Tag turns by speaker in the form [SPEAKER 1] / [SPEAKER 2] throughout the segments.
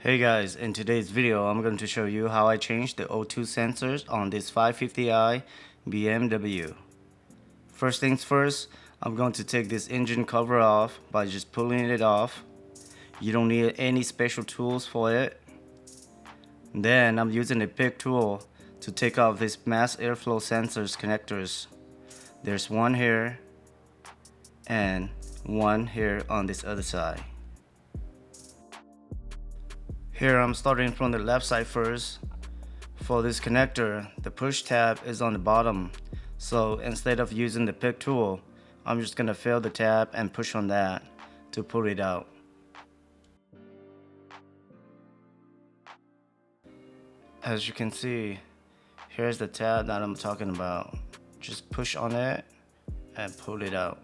[SPEAKER 1] Hey guys, in today's video I'm going to show you how I changed the O2 sensors on this 550i BMW. First things first, I'm going to take this engine cover off by just pulling it off. You don't need any special tools for it. Then I'm using a pick tool to take off this mass airflow sensors connectors. There's one here and one here on this other side. Here I'm starting from the left side first. For this connector, the push tab is on the bottom, so instead of using the pick tool, I'm just gonna fill the tab and push on that to pull it out. As you can see, here's the tab that I'm talking about. Just push on it and pull it out.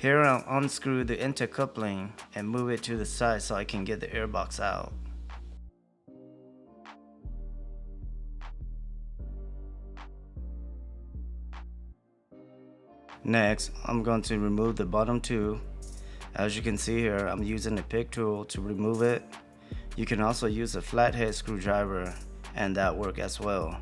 [SPEAKER 1] Here I'll unscrew the intercoupling and move it to the side so I can get the airbox out. Next, I'm going to remove the bottom two. As you can see here, I'm using the pick tool to remove it. You can also use a flathead screwdriver and that works as well.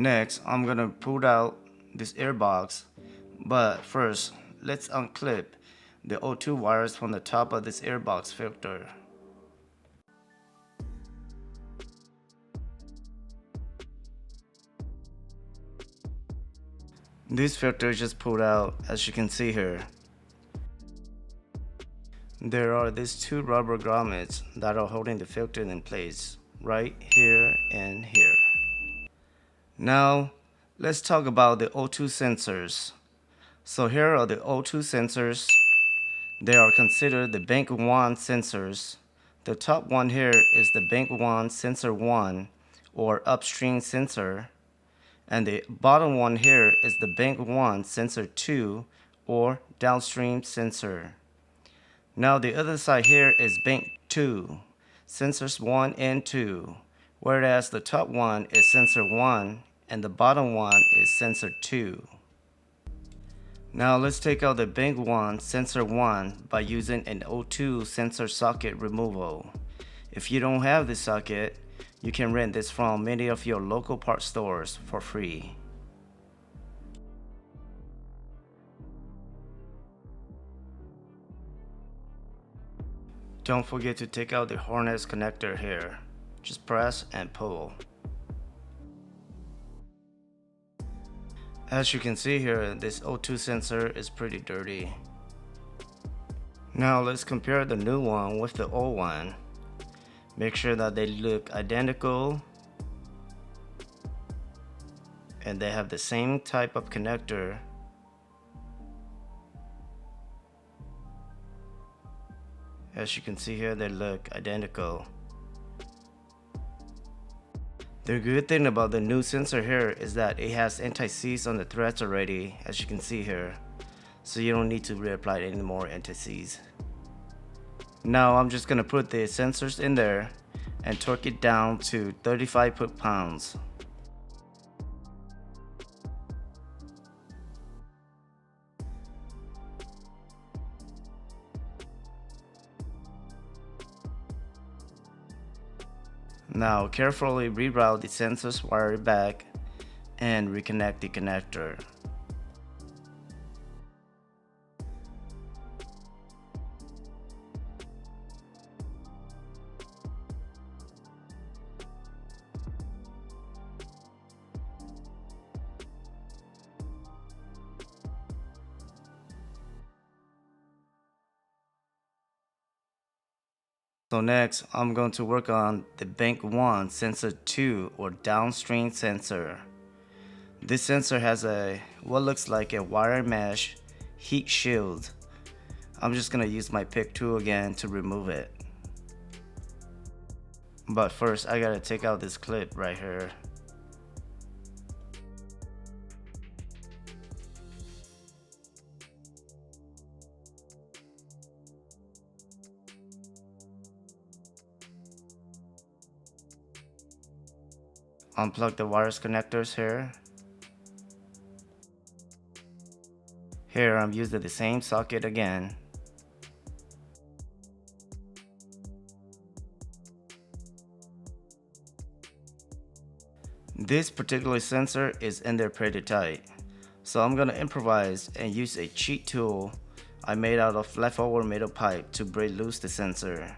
[SPEAKER 1] Next, I'm gonna pull out this airbox, but first, let's unclip the O2 wires from the top of this airbox filter. This filter is just pulled out, as you can see here. There are these two rubber grommets that are holding the filter in place, right here and here. Now, let's talk about the O2 sensors. So here are the O2 sensors. They are considered the Bank 1 sensors. The top one here is the Bank 1 Sensor 1 or upstream sensor. And the bottom one here is the Bank 1 Sensor 2 or downstream sensor. Now the other side here is Bank 2, sensors 1 and 2, whereas the top one is sensor 1 and the bottom one is sensor 2. Now let's take out the Bank 1 sensor 1 by using an O2 sensor socket removal. If you don't have this socket, you can rent this from many of your local parts stores for free. Don't forget to take out the harness connector here. Just press and pull. As you can see here, this O2 sensor is pretty dirty. Now let's compare the new one with the old one. Make sure that they look identical and they have the same type of connector. As you can see here, they look identical. The good thing about the new sensor here is that it has anti-seize on the threads already, as you can see here. So you don't need to reapply any more anti-seize. Now I'm just gonna put the sensors in there and torque it down to 35 foot-pounds. Now carefully reroute the sensors wire back and reconnect the connector. So next, I'm going to work on the Bank 1 Sensor 2 or downstream sensor. This sensor has what looks like a wire mesh heat shield. I'm just going to use my pick tool again to remove it. But first, I gotta take out this clip right here. Unplug the wires connectors here. Here I'm using the same socket again. This particular sensor is in there pretty tight, so I'm gonna improvise and use a cheat tool I made out of leftover metal pipe to break loose the sensor.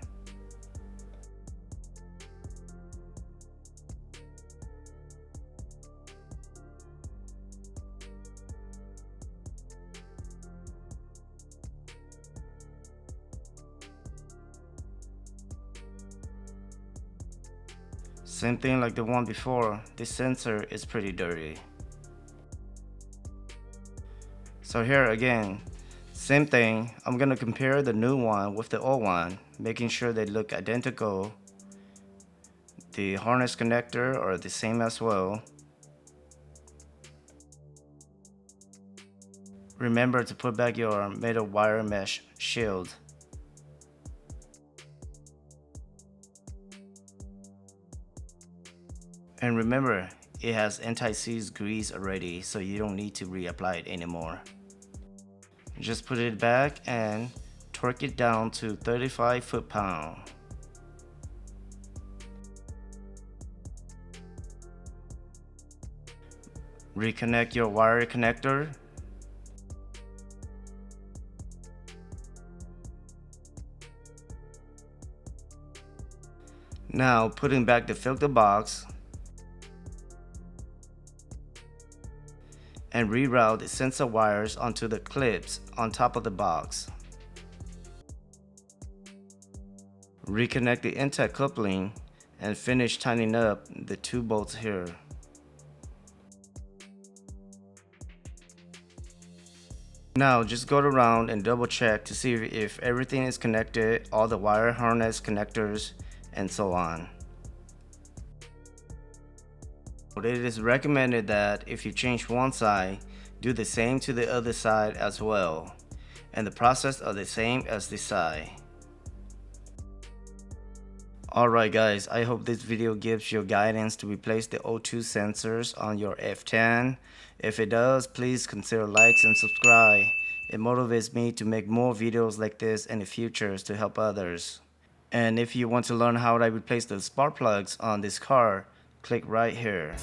[SPEAKER 1] Same thing like the one before, this sensor is pretty dirty. So here again, same thing, I'm gonna compare the new one with the old one, making sure they look identical. The harness connector are the same as well. Remember to put back your metal wire mesh shield. And remember, it has anti-seize grease already, so you don't need to reapply it anymore. Just put it back and torque it down to 35 foot-pound. Reconnect your wire connector. Now putting back the filter box and reroute the sensor wires onto the clips on top of the box. Reconnect the intact coupling and finish tightening up the two bolts here. Now just go around and double check to see if everything is connected, all the wire harness connectors and so on. It is recommended that if you change one side, do the same to the other side as well, and the process are the same as this side. Alright guys, I hope this video gives you guidance to replace the O2 sensors on your F10. If it does, please consider likes and subscribe. It motivates me to make more videos like this in the future to help others. And if you want to learn how I replace the spark plugs on this car, click right here.